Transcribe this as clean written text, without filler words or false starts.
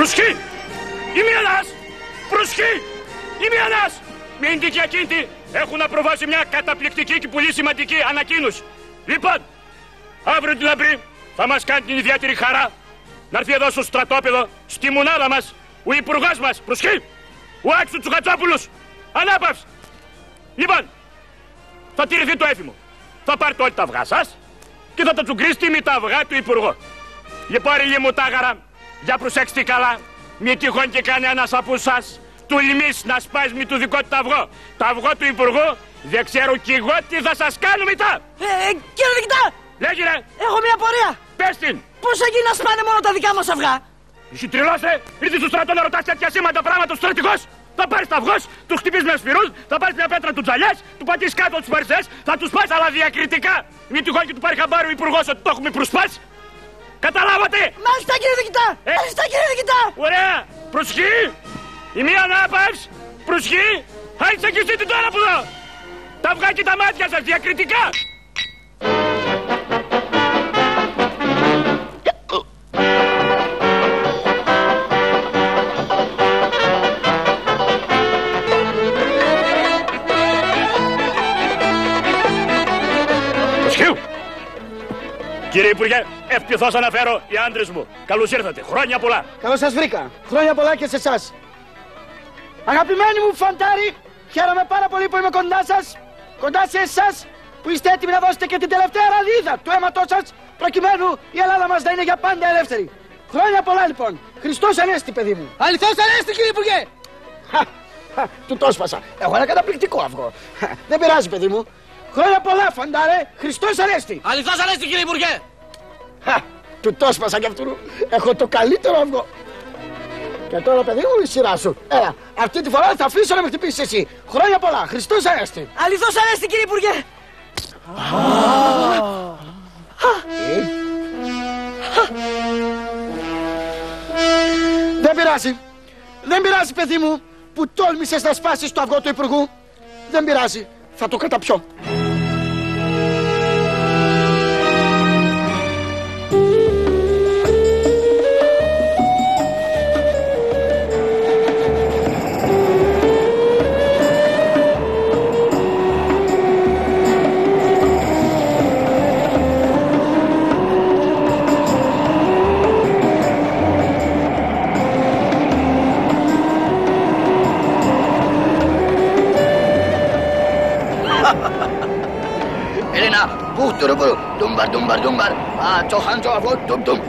Προσοχή! Είμαι ένας! Προσοχή! Είμαι ένας! Μην την διακίνητη! Έχουν να προβάσει μια καταπληκτική και πολύ σημαντική ανακοίνωση. Λοιπόν, αύριο την Λαμπρή θα μας κάνει την ιδιαίτερη χαρά να έρθει εδώ στο στρατόπεδο, στη μονάδα μας, ο υπουργός μας, προσοχή, ο Άξου Τσουχατσόπουλος, ανάπαυση. Λοιπόν, θα τηρηθεί το έθιμο. Θα πάρετε όλοι τα αυγά σας και θα τα τσουγκρίσετε με τα αυγά του υπουργού. Λοιπόν, ρε μου τάγαρα, για προσέξτε καλά, μη τυχόν και κανένας από εσάς τολμήσει να σπάσει με το δικό του το αυγό. Το αυγό του υπουργού, δεν ξέρω κι εγώ τι θα σας κάνω μετά. Κύριε Διοικητά! Λέγε ρε! Έχω μια απορία! Πες την! Πώς εκεί να σπάνε μόνο τα δικά μας αυγά? Εσύ τρελώσε! Ήρθες στο στρατό να ρωτάς τέτοια σήματα πράγματα ο στρατηγός! Θα πάρεις τα αυγός, τους χτυπείς με σφυρούς, θα πάρεις μια πέτρα του τζαλιάς, του πατήσεις κάτω τους παρισές, θα τους πας αλλά διακριτικά! Μη τυχόν και του πάρει χαμπάρι ο υπουργός ότι το έχουμε προσπάσει! Καταλάβατε! Μάλιστα κύριε Διοικητά! Μάλιστα κύριε Διοικητά! Ωραία! Προσοχή! Η μία ανάπαυση! Προσοχή! Άιτε ακουστείτε τώρα που εδώ! Τα αυγά και τα μάτια σας διακριτικά! Κύριε Υπουργέ, ευτυχώς αναφέρω οι άντρες μου. Καλώς ήρθατε. Χρόνια πολλά. Καλώς σας βρήκα. Χρόνια πολλά και σε εσάς. Αγαπημένοι μου φαντάροι, χαίρομαι πάρα πολύ που είμαι κοντά σας, κοντά σε εσάς, που είστε έτοιμοι να δώσετε και την τελευταία ραδίδα του αίματός σας, προκειμένου η Ελλάδα μας να είναι για πάντα ελεύθερη. Χρόνια πολλά λοιπόν. Χριστός Ανέστη, παιδί μου. Αληθώς Ανέστη, κύριε Υπουργέ! Του το σπάσα. Έχω ένα καταπληκτικό αυγό. Δεν πειράζει, παιδί μου. Χρόνια πολλά, φαντάρε. Χριστός Ανέστη. Αληθώς Ανέστη, κύριε Υπουργέ! Του το σπάσα κι αυτού. Έχω το καλύτερο αυγό. Και τώρα, παιδί μου, η σειρά σου. Έλα, αυτή τη φορά θα αφήσω να με χτυπήσεις εσύ. Χρόνια πολλά. Χριστός Ανέστη. Αληθώς Ανέστη, κύριε Υπουργέ! Δεν πειράζει. Δεν πειράζει, παιδί μου, που τόλμησες να σπάσεις το αυγό του υπουργού. Δεν πειράζει. Θα το καταπιώ. Dumbar, dumbar, dumbar. Ah, cohan, cohan, dum, dum.